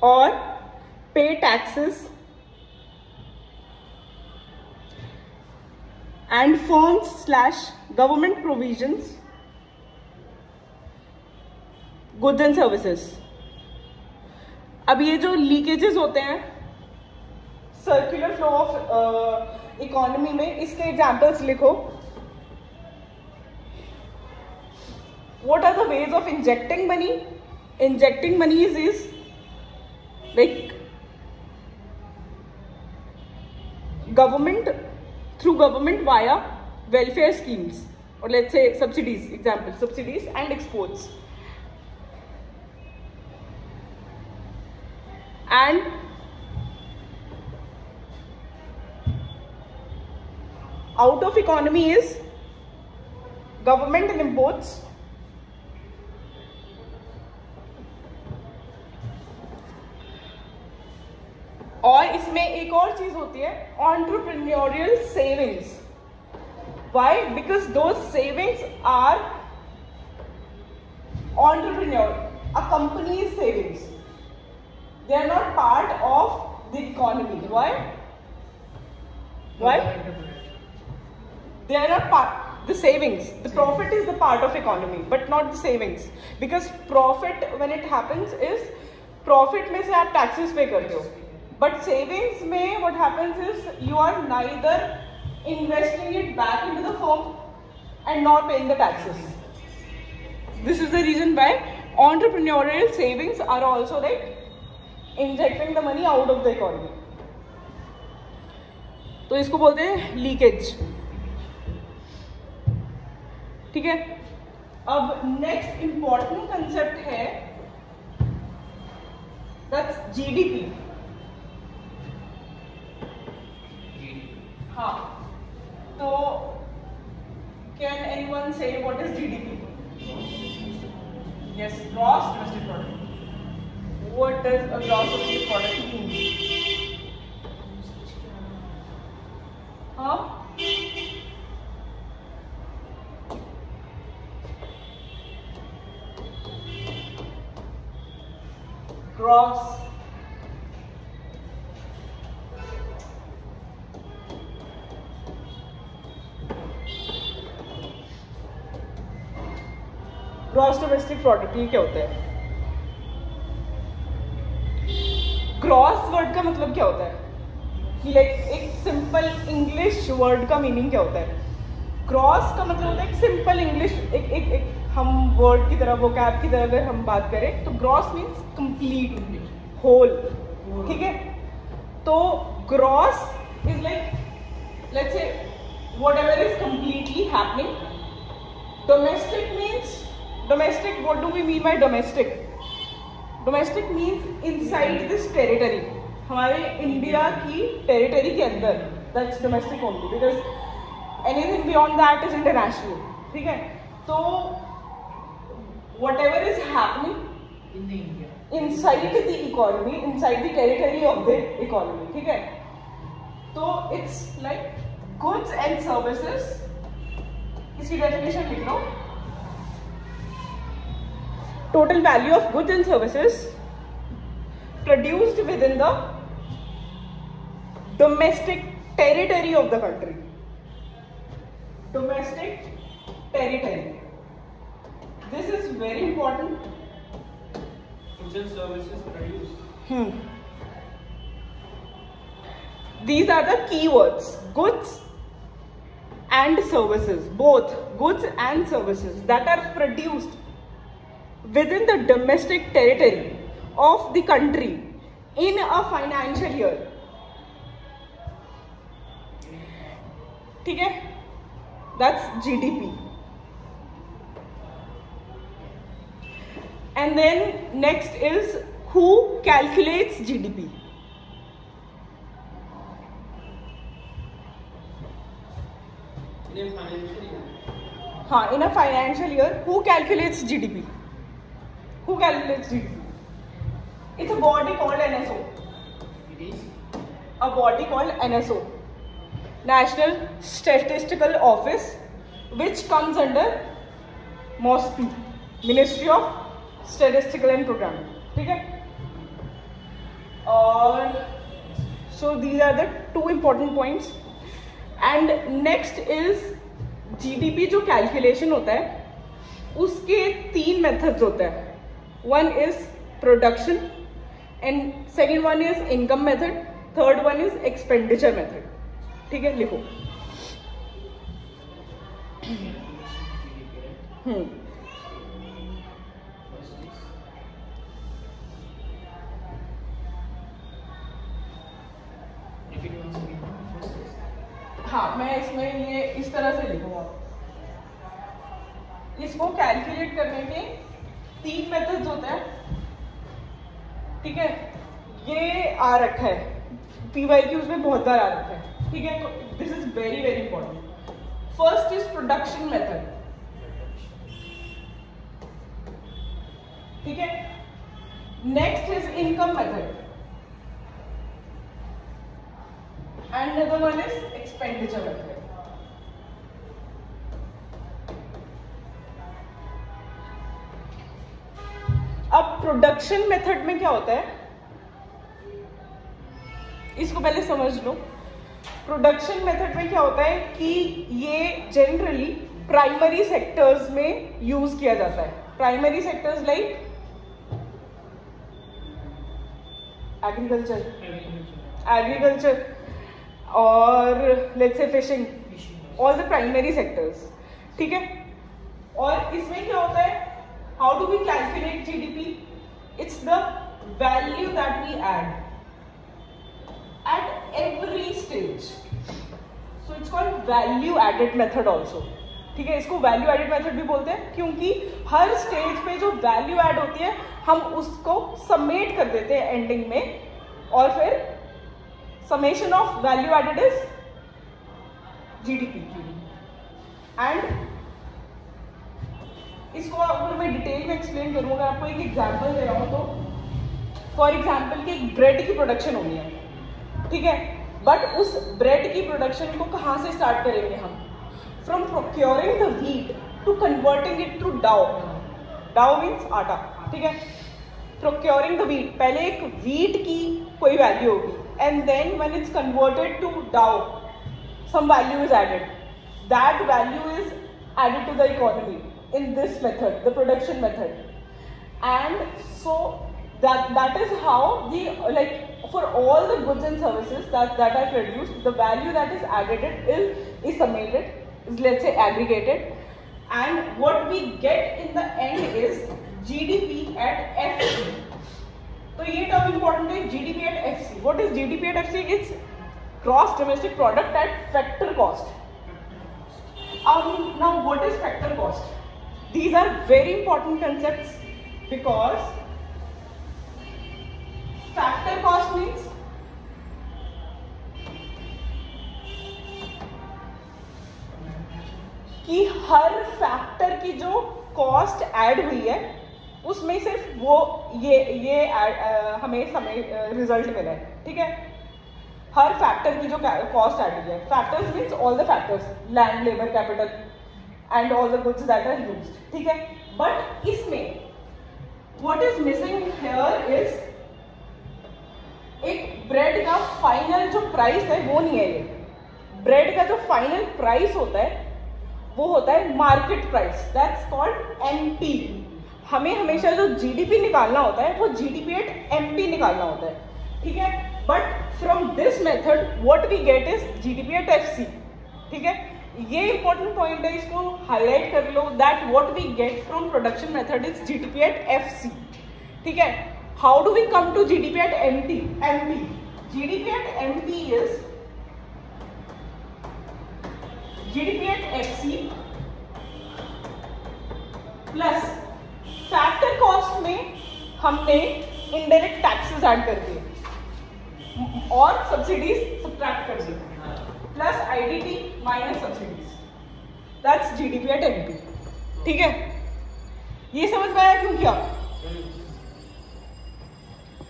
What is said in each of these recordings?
or pay taxes and firms/government provisions, goods and services. अब ये जो लीकेजेस होते हैं सर्कुलर फ्लो ऑफ इकोनॉमी में, इसके एग्जाम्पल्स लिखो. What are the ways of injecting money? Injecting money is like government, through government via welfare schemes, or let's say subsidies. Example, subsidies and exports. And out of economy is government and imports. और इसमें एक और चीज होती है entrepreneurial savings. Why? Because those savings are entrepreneur, a company's savings. They are not part of the economy. Why? They are not part. The savings, the profit is the part of economy, but not the savings. Because profit, when it happens, is profit में से आप taxes pay करते हो. But savings में what happens is you are neither investing it back into the firm and nor paying the taxes. This is the reason why entrepreneurial savings are also like injecting the money out of the economy. तो इसको बोलते हैं leakage. ठीक है. अब next important concept है that's GDP. हाँ, तो can anyone say what is GDP? Yes, gross domestic product. What does a gross domestic product mean? हाँ? Gross. ग्रॉस डोमेस्टिक प्रोडक्ट ये क्या होता है? ग्रॉस वर्ड का मतलब क्या होता है कि लाइक एक सिंपल इंग्लिश वर्ड का मीनिंग क्या होता है? ग्रॉस का मतलब होता है एक सिंपल इंग्लिश, एक हम वर्ड की तरह, वोकैब की तरह अगर हम बात करें तो ग्रॉस मीन्स कंप्लीट, होल. ठीक है. तो gross is like let's say whatever is completely happening. Domestic means domestic, what do we mean by domestic? Domestic means inside this territory. हमारे इंडिया की टेरिटरी के अंदर, that's domestic only, because anything beyond that is international. ठीक है. तो whatever is happening in the India, inside the economy, inside the territory of the economy. ठीक है. तो it's like goods and services. इसकी डेफिनेशन लिख लो. Total value of goods and services produced within the domestic territory of the country. Domestic territory. This is very important. Goods and services produced. These are the keywords. Goods and services. Both goods and services that are produced within the domestic territory of the country in a financial year. ठीक है. That's GDP. And then next is who calculates GDP? In a financial year. हाँ, in a financial year, who calculates GDP? Who calculates GDP? It's a body called NSO. It is A body called NSO, National Statistical Office, which comes under MOSPI, Ministry of Statistical and Programming. ठीक है. और so these are the two important points. And next is GDP जो calculation होता है उसके 3 methods होते हैं. One is production and second one is income method, third one is expenditure method. ठीक है, लिखो. हाँ, मैं इसमें ये इस तरह से लिखूंगा. इसको कैलकुलेट करने के 3 मेथड्स होते हैं. ठीक है, ये आ रखा है PYQs में बहुत बार आ रखा है. ठीक है, तो this is very very important. First is production method. ठीक है, next is income method and another one is expenditure method. अब प्रोडक्शन मेथड में क्या होता है इसको पहले समझ लो. प्रोडक्शन मेथड में क्या होता है कि ये जनरली प्राइमरी सेक्टर्स में यूज किया जाता है. प्राइमरी सेक्टर्स लाइक एग्रीकल्चर और let's say fishing, all the primary sectors. ठीक है, और इसमें क्या होता है, how do we calculate GDP? It's the value that we add at every stage. So it's called value added method also. ठीक है, इसको वैल्यू एडेड मेथड भी बोलते हैं क्योंकि हर स्टेज पे जो वैल्यू ऐड होती है हम उसको समेट कर देते हैं एंडिंग में, और फिर summation of value added is GDP. And इसको अगर मैं डिटेल में एक्सप्लेन करूँगा, आपको एक एग्जांपल दे रहा हूँ. तो फॉर एग्जांपल कि ब्रेड की प्रोडक्शन होनी है. ठीक है, बट उस ब्रेड की प्रोडक्शन को कहाँ से स्टार्ट करेंगे हम? From procuring the wheat to converting it to dough. Dough means आटा. ठीक है, प्रोक्योरिंग द व्हीट, पहले एक व्हीट की कोई वैल्यू होगी, and then when it's converted to dough some value is added. That value is added to the economy in this method, the production method. And so that is how the, like, for all the goods and services that are produced, the value that is added is summated, is, let's say, aggregated, and what we get in the end is GDP at FC. तो ये term important है, GDP at FC. What is GDP at FC? It's gross domestic product at factor cost. Now what is factor cost? These are very important concepts because factor cost means कि हर factor की जो cost add हुई है उसमें सिर्फ वो ये हमें रिजल्ट मिला है. ठीक है, हर फैक्टर की जो कॉस्ट ऐड हुई है. Factors means all the factors, land, labour, capital and all the goods that are used. ठीक है, बट इसमें what is missing here is एक ब्रेड का फाइनल जो प्राइस है वो नहीं है. ये ब्रेड का जो फाइनल प्राइस होता है वो होता है market price. That's called MP. हमें हमेशा जो जीडीपी निकालना होता है वो जीडीपी एट एमपी निकालना होता है. ठीक है, but from this method what we get is GDP at FC. ठीक है, ये इंपॉर्टेंट पॉइंट है, इसको हाईलाइट कर लो that what we get from production method is GDP at FC. ठीक है, how do we come to GDP at MP? GDP at MP is GDP at FC plus factor cost में हमने indirect taxes add कर दिए और subsidies subtract कर दी, plus IDT minus subsidies. That's GDP at MP. ठीक है, ये समझ में आया क्यों किया?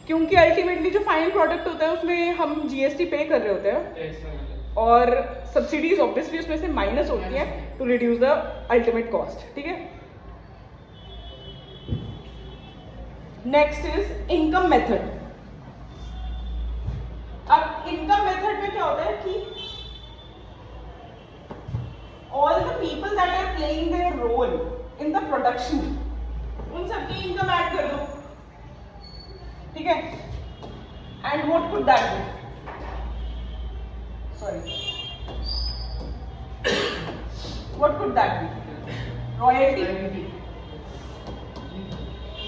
क्योंकि अल्टीमेटली जो फाइनल प्रोडक्ट होता है उसमें हम जीएसटी पे कर रहे होते हैं और सब्सिडीज ऑब्वियसली उसमें से माइनस होती है to reduce the ultimate cost. ठीक है, नेक्स्ट इज इनकम मेथड. क्या होता है कि all the people that are playing their role in the production, उन सबकी इनकम ऐड कर दो, ठीक है। And what could that be, sorry, what could that be? Royalty,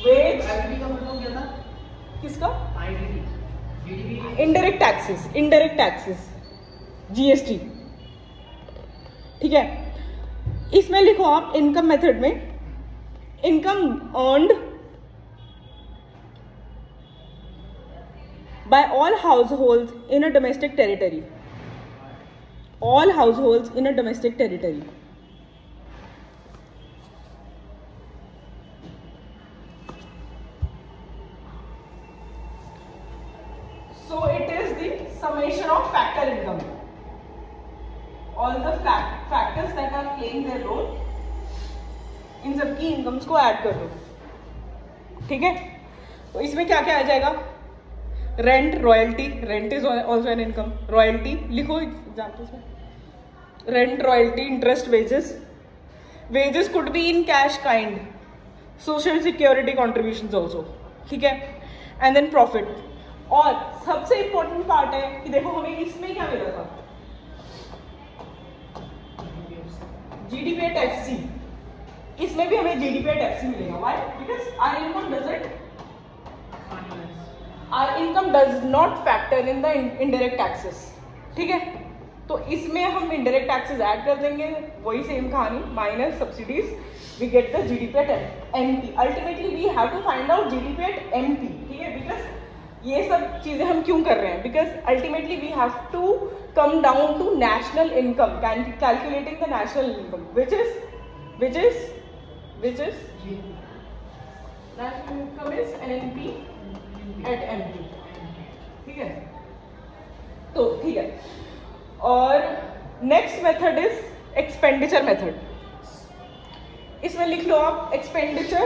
wage, का मतलब क्या था? किसका? IDD, indirect taxes, indirect taxes, GST, ठीक है। इसमें लिखो आप इनकम मेथड में, income earned by all households in a domestic territory, all households in a domestic territory. So it is the summation of factor income, all the factors that are playing their role, इन सबकी incomes को add कर दो, ठीक है। तो इसमें क्या क्या आ जाएगा? Rent, royalty, rent is also an income, royalty लिखो एग्जाम्पल्स में, rent, royalty, interest, wages, wages could be in cash kind, social security contributions also, ठीक है। And then profit. और सबसे इंपॉर्टेंट पार्ट है कि देखो हमें इसमें क्या मिला था, GDP एट FC, इसमें भी हमें GDP एट FC मिलेगा। Why? Because our income doesn't, our income does not factor in the indirect taxes, ठीक है। तो इसमें हम indirect taxes ऐड कर देंगे, वही सेम कहानी, minus subsidies, we get the GDP at MP. Ultimately we have to find out GDP at MP, ठीक है। बिकॉज ये सब चीजें हम क्यों कर रहे हैं? Because ultimately we have to come down to national income, calculating the national income, which is national income is NNP at MP, ठीक है। तो ठीक है, और next method is expenditure method. इसमें लिख लो आप expenditure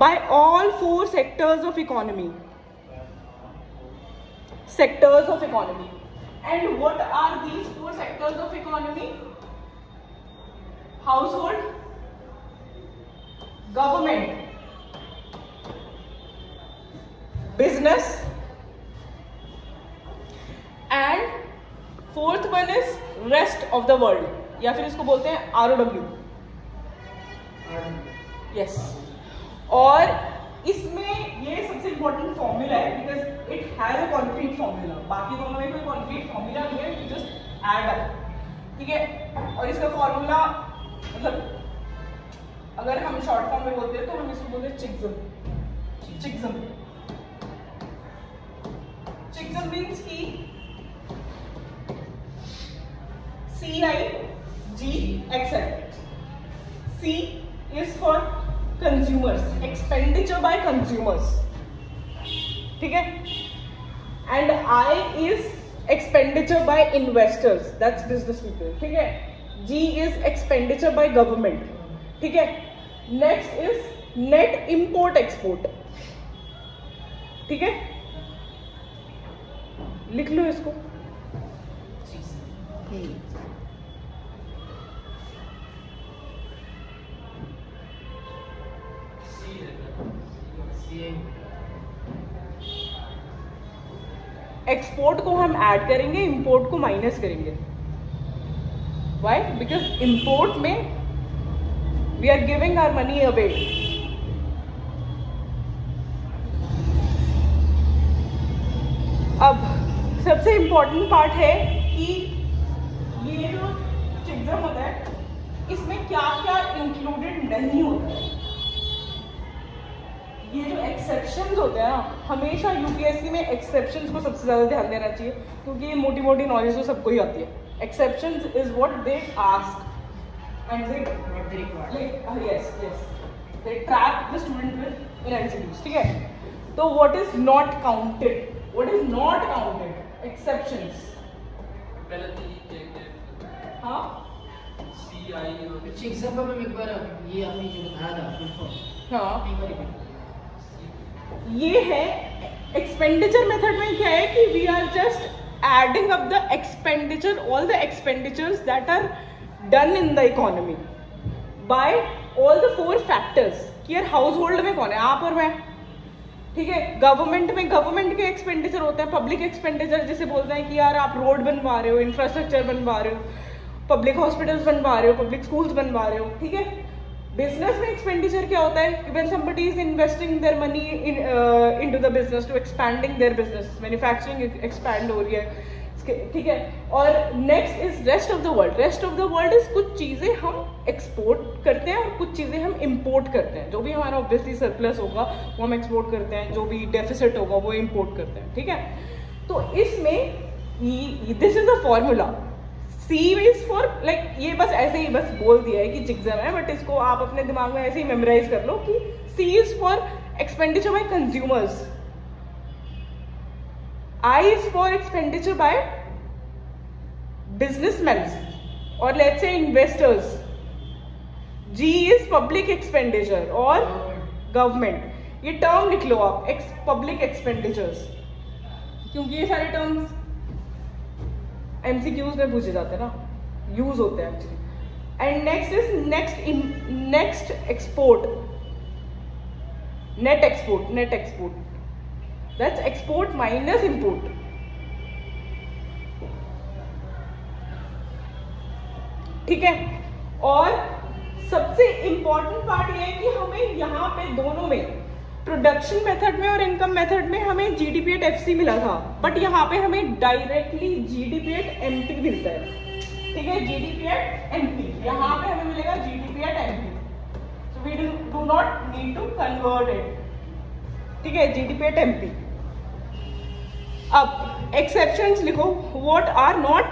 by all four sectors of economy, and what are these four sectors of economy? Household, government, business, and fourth one is rest of the world, या फिर इसको बोलते हैं ROW, yes। और इसमें ये सबसे इंपॉर्टेंट फॉर्मूला है, because it has a concrete formula, बाकी दोनों में कोई कॉन्क्रीट फॉर्मूला नहीं है, यू जस्ट ऐड अप, ठीक है। और इसका फॉर्मूला मतलब अगर हम शॉर्ट फॉर्म में बोलते हैं तो हम इसको बोलते हैं चिग्ज़म। चिग्ज़म मीन्स की CIG, C is for consumers, expenditure by consumers, ठीक है। and I is expenditure by investors, that's business people, ठीक है। G is expenditure by government, ठीक है। next is net import export, ठीक है। लिख लो इसको, एक्सपोर्ट को हम ऐड करेंगे, इंपोर्ट को माइनस करेंगे। व्हाई? बिकॉज इंपोर्ट में we are giving our money away, अब सबसे इंपॉर्टेंट पार्ट है कि ये जो चिग्ज़म होता है इसमें क्या क्या इंक्लूडेड नहीं होता है। ये जो एक्सेप्शंस होते हैं ना, हमेशा यूपीएससी में एक्सेप्शंस को सबसे ज़्यादा ध्यान देना चाहिए, क्योंकि ये मोटी मोटी नॉलेज तो सबको ही आती है। Exceptions is what they ask and they they trap the student with in MCQs, ठीक है। तो what is not counted, what is not counted, exceptions. हाँ चिग्ज़म का मैं एक बार ये आपने जो बताया था, हाँ ये है एक्सपेंडिचर मेथड में क्या है कि we are just adding up the expenditure, all the expenditures that are done in the economy by all the 4 factors कि यार हाउस होल्ड में कौन है, आप और मैं, ठीक है। गवर्नमेंट में गवर्नमेंट के एक्सपेंडिचर होते हैं, पब्लिक एक्सपेंडिचर जिसे बोलते हैं कि यार आप रोड बनवा रहे हो, इंफ्रास्ट्रक्चर बनवा रहे हो, पब्लिक हॉस्पिटल्स बनवा रहे हो, पब्लिक स्कूल्स बनवा रहे हो, ठीक है। बिजनेस में एक्सपेंडिचर क्या होता है, when somebody is investing their money into the business to expanding their business, manufacturing expand हो रही है, ठीक है। और next is rest of the world. Rest of the world is कुछ चीजें हम एक्सपोर्ट करते हैं और कुछ चीजें हम इंपोर्ट करते हैं। जो भी हमारा ऑब्वियसली सरप्लस होगा वो हम एक्सपोर्ट करते हैं, जो भी डेफिसिट होगा वो इंपोर्ट करते हैं, ठीक है। तो इसमें this is the formula. C is for like, ये बस ऐसे ही बस बोल दिया है कि जिग्जम है, बट इसको आप अपने दिमाग में ऐसे ही मेमोराइज कर लो कि C is for expenditure bye consumers, I is for expenditure by businessmen or let's say investors, G is public expenditure और government। ये टर्म लिख लो आप, public expenditures, क्योंकि ये सारे टर्म्स MCQs में पूछे जाते हैं ना, यूज होते हैं actually. And next is next export, net export, that's export minus import, ठीक है। और सबसे इंपॉर्टेंट पार्ट ये है कि हमें यहाँ पे दोनों में, प्रोडक्शन मेथड में और इनकम मेथड में हमें जीडीपी एट एफसी मिला था, बट यहाँ पे हमें डायरेक्टली जीडीपी एट एमपी मिलता है, ठीक है। जीडीपी एट एमपी, यहाँ पे हमें मिलेगा GDP at MP, so we do not need to convert it, ठीक है, जीडीपी एट एमपी। अब एक्सेप्शंस लिखो, what are not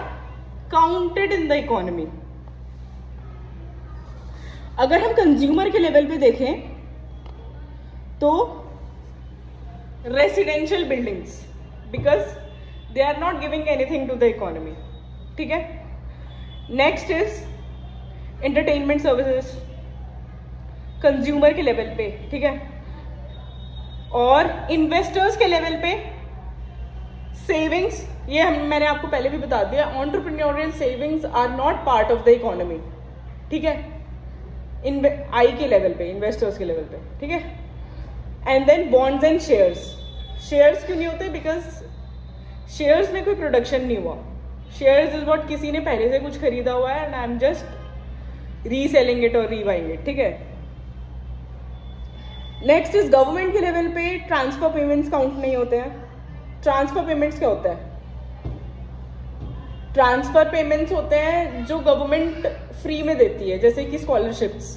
counted in the economy. अगर हम कंज्यूमर के लेवल पे देखें तो residential buildings, because they are not giving anything to the economy, ठीक है। Next is entertainment services, consumer के लेवल पे, ठीक है। और इन्वेस्टर्स के लेवल पे सेविंग्स, ये मैंने आपको पहले भी बता दिया, entrepreneurial savings are not part of the economy, ठीक है, आई के लेवल पे, इन्वेस्टर्स के लेवल पे, ठीक है। And then bonds and shares क्यों नहीं होते, बिकॉज शेयर्स में कोई प्रोडक्शन नहीं हुआ। शेयर्स इज व्हाट किसी ने पहले से कुछ खरीदा हुआ है and I am just reselling it और रीबाइंग इट, ठीक है। नेक्स्ट इज गवर्नमेंट के लेवल पे ट्रांसफर पेमेंट्स काउंट नहीं होते हैं। ट्रांसफर पेमेंट्स क्या होता है, ट्रांसफर पेमेंट्स होते हैं जो गवर्नमेंट फ्री में देती है, जैसे कि स्कॉलरशिप्स,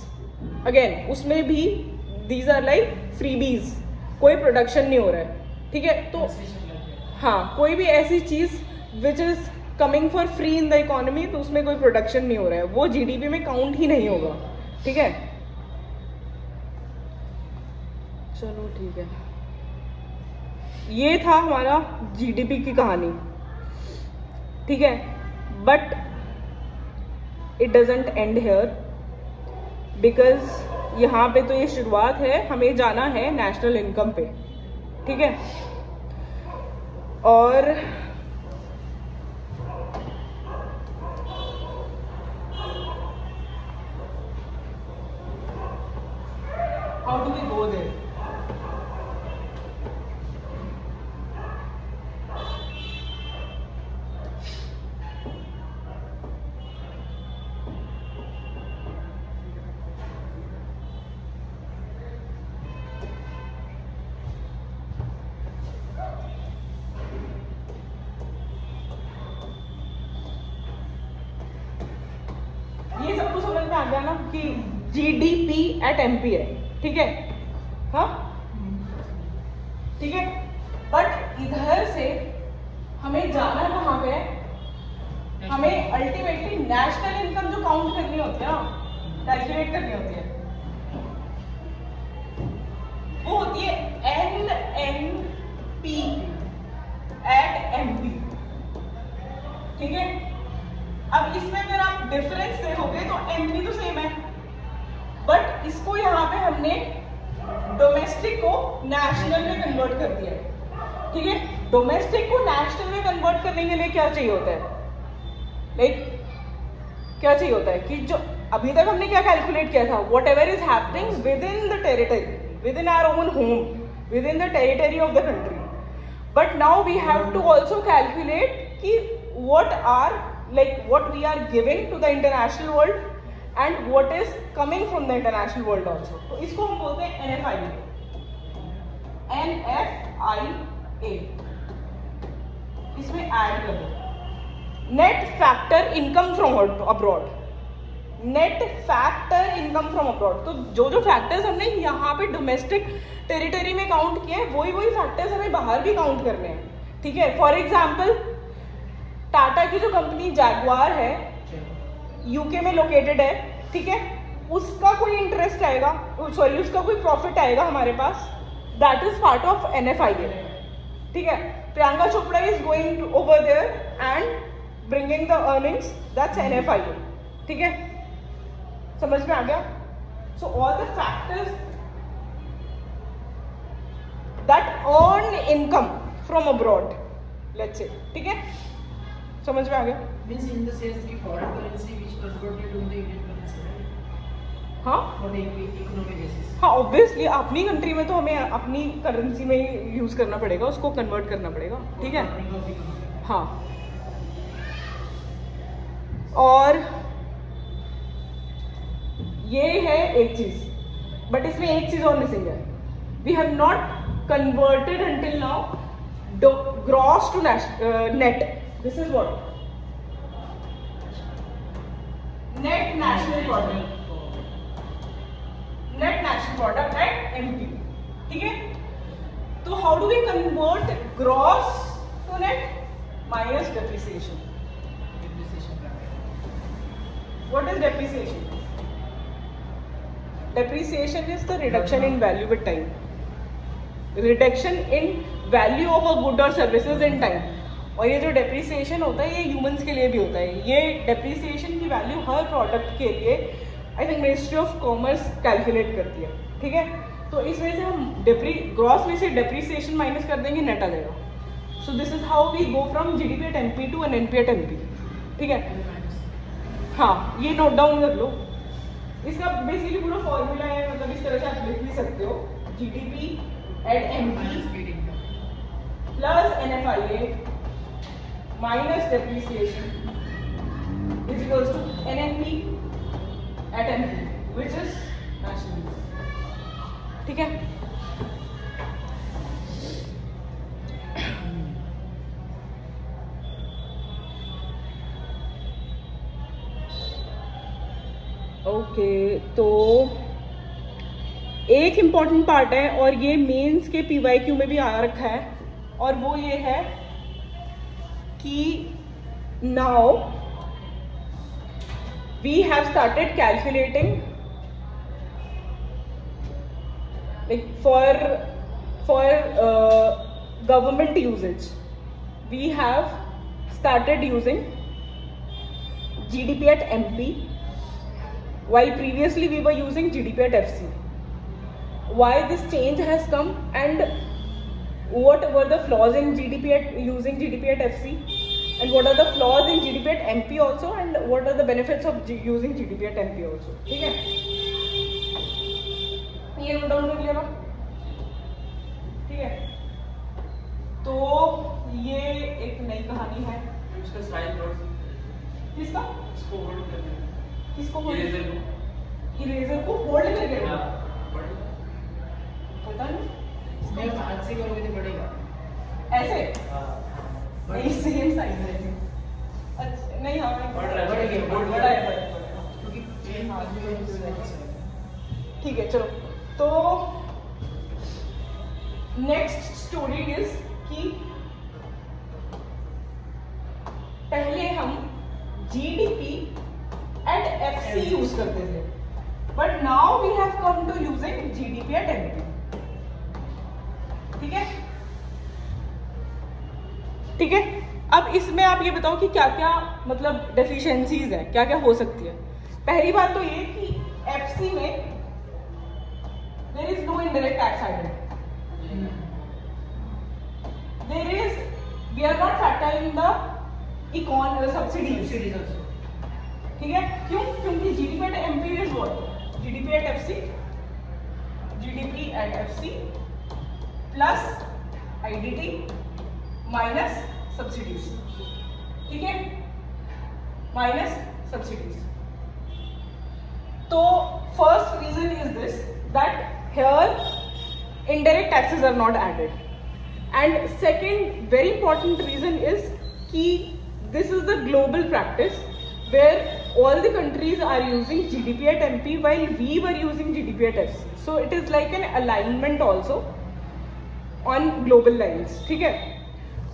अगेन उसमें भी दीज आर लाइक फ्रीबीज, कोई प्रोडक्शन नहीं हो रहा है, ठीक है। तो हाँ, कोई भी ऐसी चीज which is coming for free in the economy, तो उसमें कोई प्रोडक्शन नहीं हो रहा है, वो जीडीपी में काउंट ही नहीं होगा, ठीक है। चलो ठीक है, ये था हमारा जीडीपी की कहानी, ठीक है। But it doesn't end here, because यहाँ पे तो ये शुरुआत है, हमें जाना है नेशनल इनकम पे, ठीक है। और how do we go there, आ गया ना कि जीडीपी एट एमपी है, ठीक है, हाँ ठीक है। बट इधर से हमें जाना कहाँ पे है, हमें अल्टीमेटली नेशनल इनकम जो काउंट करनी होती है ना, कैलकुलेट करनी होती है, वो होती है NNP एट एमपी, ठीक है। अब इसमें अगर आप डिफरेंस देखोगे तो एमपी तो सेम है, बट इसको यहाँ पे हमने डोमेस्टिक को नेशनल में कन्वर्ट कर दिया है, ठीक है। डोमेस्टिक को नेशनल में कन्वर्ट करने के लिए क्या चाहिए होता है, क्या चाहिए होता है कि जो अभी तक हमने क्या कैलकुलेट किया था, whatever is happening within the territory, within our own home, within the territory of the country, but now we have to also calculate कि what we are giving to the international world and what is coming from the international world also. तो इसको हम बोलते हैं NFIA. इसमें add कर दो net factor income from abroad, net factor income from abroad. तो जो फैक्टर्स हमने यहाँ पे डोमेस्टिक टेरिटरी में काउंट किए हैं वही फैक्टर्स हमें बाहर भी काउंट करने हैं, ठीक है। फॉर एग्जाम्पल टाटा की जो कंपनी जैगवार है, यूके में लोकेटेड है, ठीक है, उसका कोई इंटरेस्ट आएगा, सॉरी उसका कोई प्रॉफिट आएगा हमारे पास, that is part of NFIA, ठीक है। Priyanka Chopra is going over there and bringing the earnings, that's NFIA, ठीक है, समझ में आ गया। So all the factors that earn income from abroad, let's say, ठीक है, समझ में आ गया। Means in the sense कि foreign currency which converted to the Indian currency, right? हाँ, on economic basis. हाँ, ऑब्वियसली अपनी कंट्री में तो हमें अपनी करेंसी में ही यूज करना पड़ेगा, उसको कन्वर्ट करना पड़ेगा, ठीक है। हाँ, और ये है एक चीज, बट इसमें एक चीज और मिसिंग है, we have not converted until now gross to net. This is what? Net national product. Net national product at MP. ठीक है? तो how do we convert gross to net? Minus depreciation. What is depreciation? Depreciation is the reduction in value with time. Reduction in value of a good or services in time. और ये जो depreciation होता है ये humans के लिए भी होता है। ये डेप्रिसिएशन की वैल्यू हर प्रोडक्ट के लिए I think ministry of commerce calculate करती है, ठीक है। तो इसमें से हम ग्रॉस में से डेप्रिसिएशन माइनस कर देंगे, नेट आ जाएगा। So this is how we go from GDP at MP to an NP at MP, ठीक है। हाँ, ये नोट डाउन कर लो, इसका बेसिकली पूरा फॉर्मूला है, मतलब इस तरह से आप लिख भी सकते हो, GDP at MP plus NFIA minus depreciation is equals to NNP at NP, which is national, ठीक है। ओके, तो एक इम्पॉर्टेंट पार्ट है और ये मेंस के PYQ में भी आ रखा है, और वो ये है कि now we have started calculating like for government usage. We have started using GDP at MP, while previously we were using GDP at FC. Why this change has come, and what were the flaws in using GDP at FC, and what are the flaws in GDP at MP also, and what are the benefits of using GDP at MP also, ठीक है। ये note down कर लिया, ठीक है। तो ये एक नई कहानी है, उसका स्टाइल नोट किसका, इसको होल्ड करना, किसको होल्ड, इरेजर को होल्ड करके, पता नहीं मैं हाथ से करोगे तो बढ़ेगा ऐसे, नहीं सेम साइज है, अच्छा नहीं, हाँ बड़ा है, क्योंकि ठीक है। चलो, तो नेक्स्ट स्टोरी इज कि पहले हम GDP at FC यूज करते थे, but now we have come to using GDP at MP, ठीक है, ठीक है। अब इसमें आप ये बताओ कि क्या क्या मतलब डेफिशिएंसीज है, क्या क्या हो सकती है। पहली बात तो ये कि FC में there is no indirect tax added. We are not factoring the subsidies. also. ठीक है, क्यों? क्योंकि GDP at MP is what? GDP at FC plus IDT minus subsidies. ठीक है, minus subsidies. तो first reason is this, that here indirect taxes are not added, and second very important reason is कि this is the global practice where all the countries are using GDP at MP while we were using GDP at FC. So it is like an alignment also on global lines. ठीक है,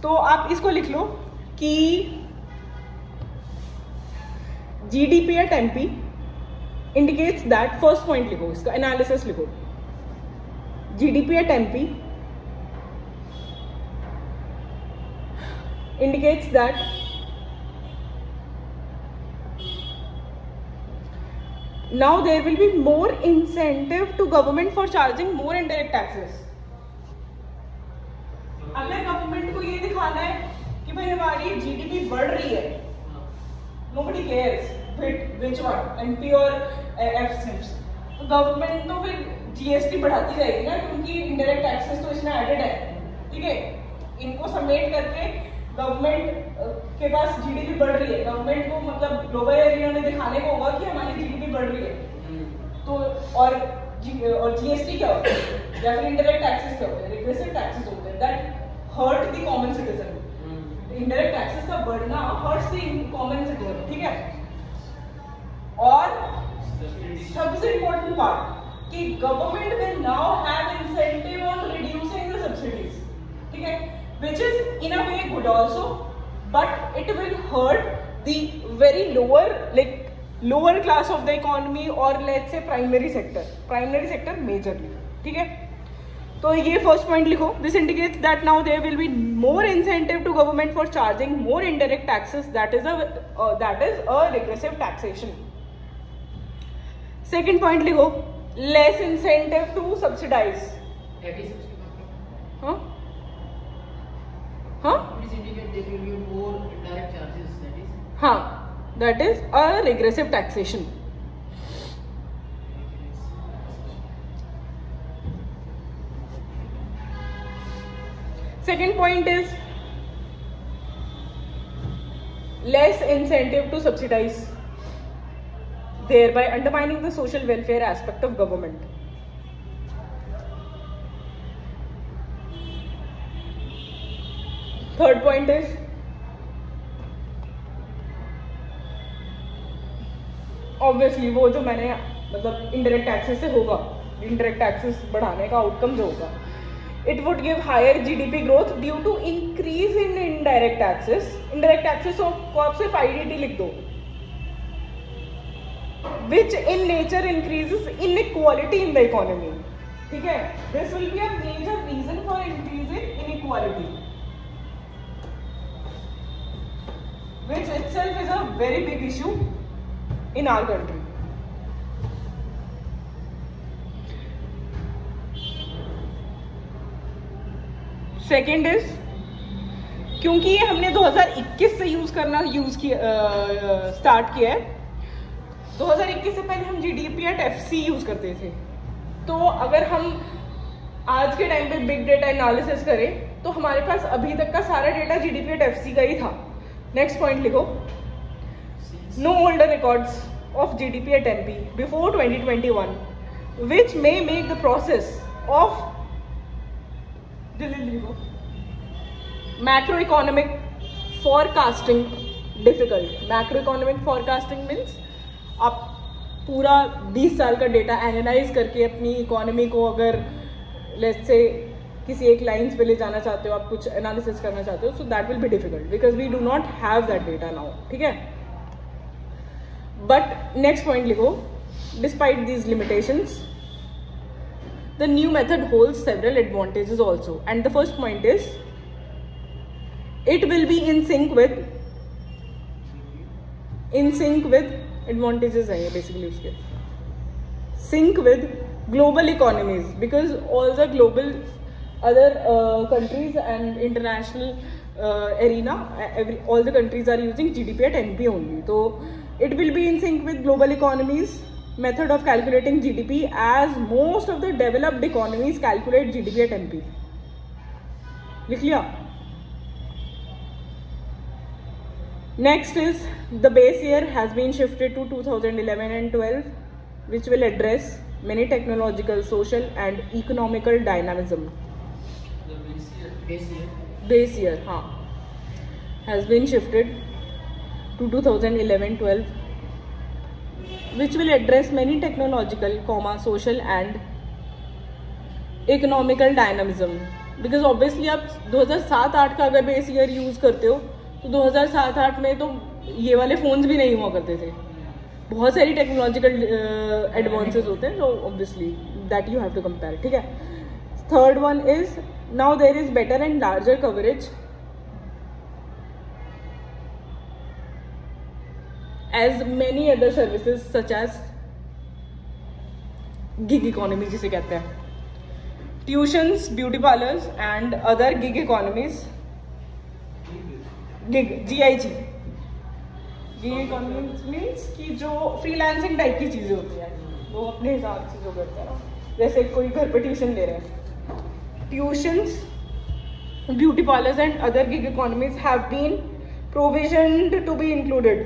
तो आप इसको लिख लो कि GDP at MP indicates that, first point लिखो, इसका analysis लिखो, GDP at MP indicates that now there will be more incentive to government for charging more indirect taxes. अगर गवर्नमेंट को ये दिखाना है कि भाई हमारी GDP बढ़ रही है, nobody cares which one, MP और FSIMS, तो गवर्नमेंट तो फिर GST बढ़ाती जाएगी ना, क्योंकि इंडायरेक्ट टैक्सेस तो इसमें एडेड है. ठीक है, इनको समेट करके गवर्नमेंट के पास GDP बढ़ रही है, गवर्नमेंट को मतलब ग्लोबल एरिया में दिखाने को होगा कि हमारी GDP बढ़ रही है. तो और GST क्या होता है, या फिर इंडायरेक्ट टैक्सेस क्या होते हैं, रिग्रेसिव टैक्सेस होते हैं, that hurt the common citizen. Indirect taxes का बढ़ना हर्ट्स द कॉमन सिटीजन. ठीक है, और सबसे इम्पोर्टेंट पार्ट कि government will now have incentive on reducing the subsidies. ठीक है, which is in a way good also, but it will hurt the very lower class of the economy, or let's say primary sector majorly. ठीक है, तो ये first point लिखो. This indicates that now there will be more incentive to government for charging more indirect taxes, that is a regressive taxation. Second point लिखो, less incentive to subsidize. हाँ, It indicates there will be more indirect charges, that is. हाँ, that is a regressive taxation. Second point is less incentive to subsidize, thereby undermining the social welfare aspect of government. Third point is obviously वो जो मैंने मतलब indirect taxes से होगा, indirect taxes बढ़ाने का outcome जो होगा, it would give higher GDP growth due to increase in indirect taxes. Indirect taxes को आप सिर्फ IDT लिख दो, which in nature increases inequality in the economy. ठीक है, this will be a major reason for increase in inequality, which itself is a very big issue in our country. Second is, क्योंकि ये हमने 2021 से start किया है, 2021 से पहले हम GDP at FC यूज करते थे. तो अगर हम आज के टाइम पे बिग डेटा एनालिसिस करें तो हमारे पास अभी तक का सारा डेटा GDP at FC का ही था. नेक्स्ट पॉइंट लिखो, know older records of GDP at MP before 2021 which may make the process of macroeconomic forecasting difficult. Macroeconomic forecasting means आप पूरा 20 साल का डेटा एनालाइज करके अपनी इकोनॉमी को अगर लेट्स से किसी एक लाइन्स पे ले जाना चाहते हो, आप कुछ एनालिसिस करना चाहते हो, so that will be difficult because we do not have that data now. ठीक है, बट नेक्स्ट पॉइंट लिखो, despite these limitations the new method holds several advantages also, and the first point is it will be in sync with advantages है ये basically उसके. sync with global economies, because all the global other countries and international arena, all the countries are using GDP at NP only. So it will be in sync with global economies method of calculating GDP, as most of the developed economies calculate GDP at NP. लिख लिया. Next is the base year has been shifted to 2011 and 12, which will address many technological, social and economical dynamism. Base year, हाँ, has been shifted to 2011-12, which will address many technological, social and economical dynamism. Because obviously आप 2007-8 का अगर base year use करते हो तो 2007-8 में तो ये वाले फ़ोन्स भी नहीं हुआ करते थे. बहुत सारी टेक्नोलॉजिकल एडवांसेस होते हैं, तो obviously that you have to compare. ठीक है. Third one is now there is better and larger coverage as many other services such as gig economy जिसे कहते हैं, tuitions, beauty parlours and other gig economies. Gig GIG gig economies means कि जो freelancing type की चीज़ें होती हैं, वो अपने हिसाब से जो करते हैं ना, जैसे कोई घर पे ट्यूशन ले रहे हैं. Tuitions, beauty parlours and other gig economies have been provisioned to be included.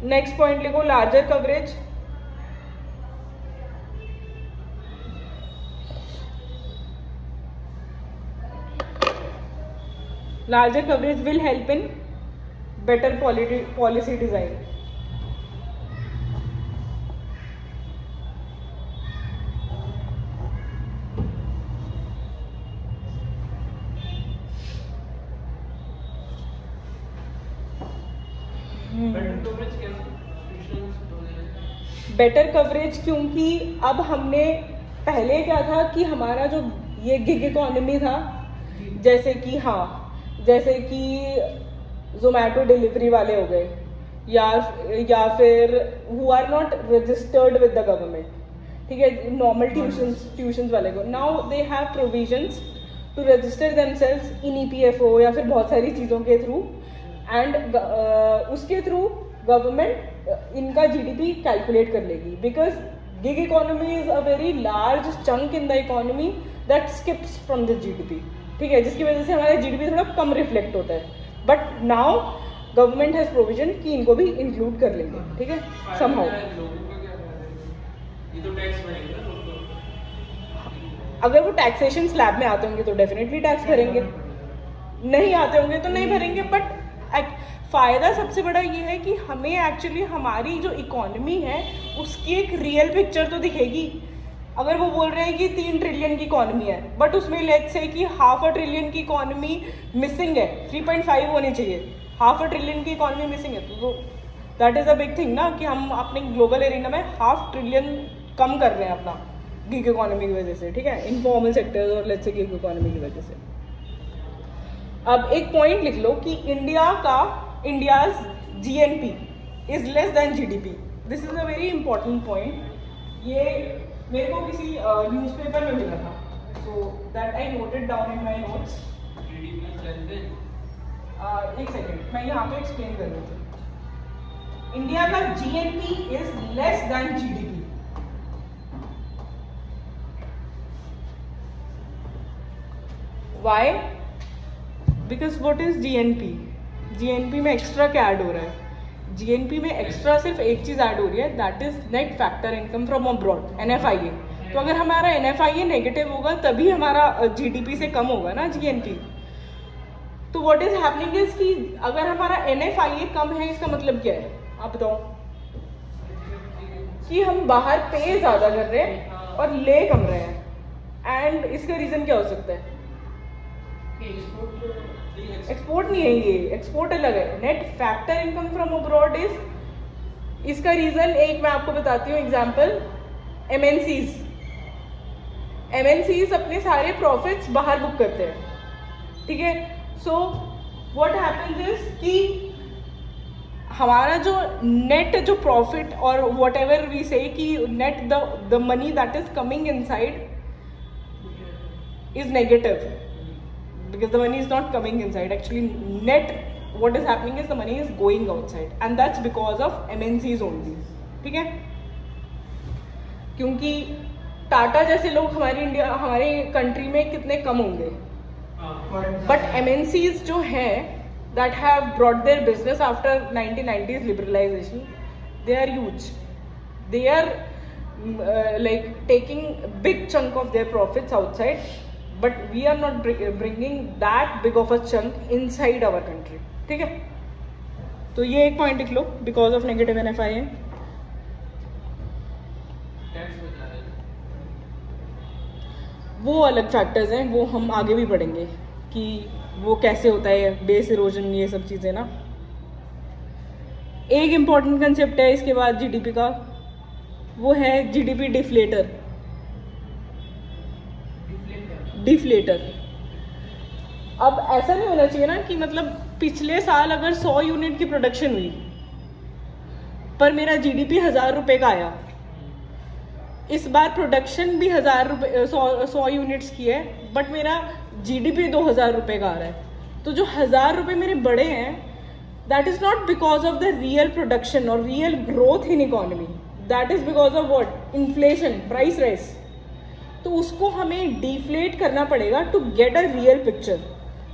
Next point लिखो, larger coverage. Larger coverage will help in better policy design. Better coverage क्योंकि अब हमने पहले क्या था कि हमारा जो ये गिग इकोनॉमी था, जैसे कि हाँ, जैसे कि जोमेटो डिलीवरी वाले हो गए, या फिर who are not registered with the government. ठीक है, नॉर्मल ट्यूशंस वाले को now they have provisions to register themselves in EPFO या फिर बहुत सारी चीज़ों के थ्रू, एंड उसके थ्रू गवर्नमेंट इनका GDP कैलकुलेट कर लेगी. Because gig economy is a very large chunk in the economy that skips from the GDP. ठीक है, जिसकी वजह से हमारा GDP थोड़ा कम रिफ्लेक्ट होता है. But now government has provision कि इनको भी इंक्लूड कर लेंगे. ठीक है, समहाउ. अगर वो टैक्सेशन स्लैब में आते होंगे तो डेफिनेटली टैक्स भरेंगे, नहीं आते होंगे तो नहीं भरेंगे. बट फायदा सबसे बड़ा ये है कि हमें एक्चुअली हमारी जो इकोनॉमी है उसकी एक रियल पिक्चर तो दिखेगी. अगर वो बोल रहे हैं कि 3 ट्रिलियन की इकोनॉमी है, बट उसमें लेट्स से कि 0.5 ट्रिलियन की इकोनॉमी मिसिंग है, 3.5 होनी चाहिए, 0.5 ट्रिलियन की इकोनॉमी मिसिंग है, तो that is a big thing ना, कि हम अपने ग्लोबल एरिना में 0.5 ट्रिलियन कम कर रहे हैं अपना गिग इकोनॉमी की वजह से. ठीक है, इनफॉर्मल सेक्टर और लेट्स से गिग इकोनॉमी की वजह से. अब एक पॉइंट लिख लो कि India's GNP is less than GDP. This is a very important point. ये मेरे को किसी न्यूज़पेपर में मिला था, so that I noted down in my notes. एक सेकेंड, मैं यहाँ पे एक्सप्लेन कर रही थी. इंडिया का GNP is less than GDP. Why? Because what is GNP? GNP में एक्स्ट्रा क्या ऐड हो रहा है? GNP में एक्स्ट्रा सिर्फ एक चीज़ ऐड हो रही है, that is net factor income from abroad, NFIA. तो अगर हमारा NFIA नेगेटिव होगा तभी हमारा GDP से कम होगा ना GNP. तो व्हाट इज हैपनिंग इज कि अगर हमारा NFIA कम है, इसका मतलब क्या है आप बताओ? कि हम बाहर पे ज़्यादा कर रहे हैं और ले कम रहे हैं. एंड इसका रीज़न क्या हो सकता है? एक्सपोर्ट नहीं है, ये एक्सपोर्ट अलग है. Net factor income from abroad is, इसका रीजन एक मैं आपको बताती हूँ एग्जांपल. MNCs अपने सारे प्रॉफिट्स बाहर बुक करते हैं. ठीक है, सो व्हाट हैपेंस इज कि हमारा जो नेट जो प्रॉफिट और वट एवर वी से कि net the money that is coming inside is negative because the money is not coming inside. Actually, net what is happening is the money is going outside, and that's because of MNCs only. ठीक है, क्योंकि टाटा जैसे लोग हमारे country में कितने कम होंगे, but MNCs जो हैं that have brought their business after 1990s liberalization, they are huge. They are like taking big chunk of their profits outside. But we are not bringing that big of a chunk inside our country. ठीक है, तो ये एक point लिख लो, because of negative NFI। वो अलग factors हैं, वो हम आगे भी पढ़ेंगे कि वो कैसे होता है, बेस इरोजन, ये सब चीज़ें ना। एक इम्पॉर्टेंट कंसेप्ट है इसके बाद GDP का, वो है GDP डिफ्लेटर। अब ऐसा नहीं होना चाहिए ना कि मतलब पिछले साल अगर 100 यूनिट की प्रोडक्शन हुई पर मेरा GDP 1000 रुपये का आया, इस बार प्रोडक्शन भी 100 यूनिट्स की है बट मेरा GDP 2000 रुपये का आ रहा है। तो जो 1000 रुपये मेरे बड़े हैं, that is not because of the real production और real growth in economy, that is because of what, inflation, price rise. तो उसको हमें डिफ्लेट करना पड़ेगा to get a real picture.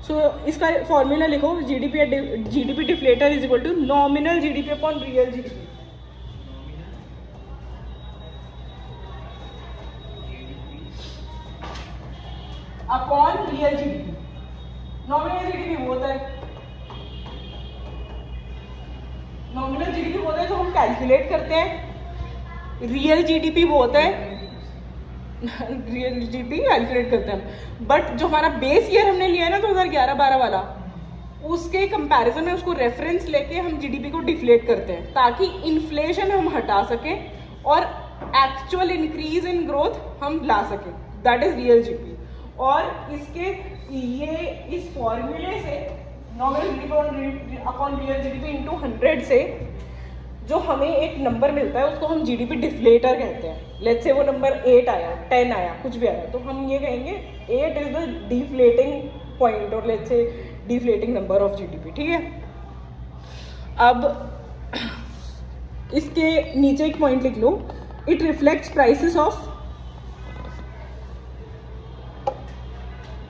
So इसका फॉर्मूला लिखो, GDP deflator is equal to nominal GDP upon real GDP। Upon real GDP। Nominal GDP वो होता है, नॉमिनल GDP वो होता है जो हम कैलकुलेट करते हैं, रियल GDP वो होता है रियल GDP कैलकुलेट करते हैं। बट जो हमारा बेस ईयर हमने लिया है ना 2011-12 वाला, उसके कंपैरिजन में उसको रेफरेंस लेके हम GDP को डिफ्लेट करते हैं ताकि इन्फ्लेशन हम हटा सकें और एक्चुअल इंक्रीज इन ग्रोथ हम ला सकें, दैट इज रियल GDP। और इसके ये इस फॉर्मूले से nominal GDP upon real GDP into 100 से जो हमें एक नंबर मिलता है उसको हम GDP डिफ्लेटर कहते हैं। लेट्स से वो नंबर 8 आया, 10 आया, कुछ भी आया, तो हम ये कहेंगे 8 इज द डिफ्लेटिंग पॉइंट और लेट्स से डिफ्लेटिंग नंबर ऑफ GDP। ठीक है, अब इसके नीचे एक पॉइंट लिख लो, इट रिफ्लेक्ट्स प्राइसेस ऑफ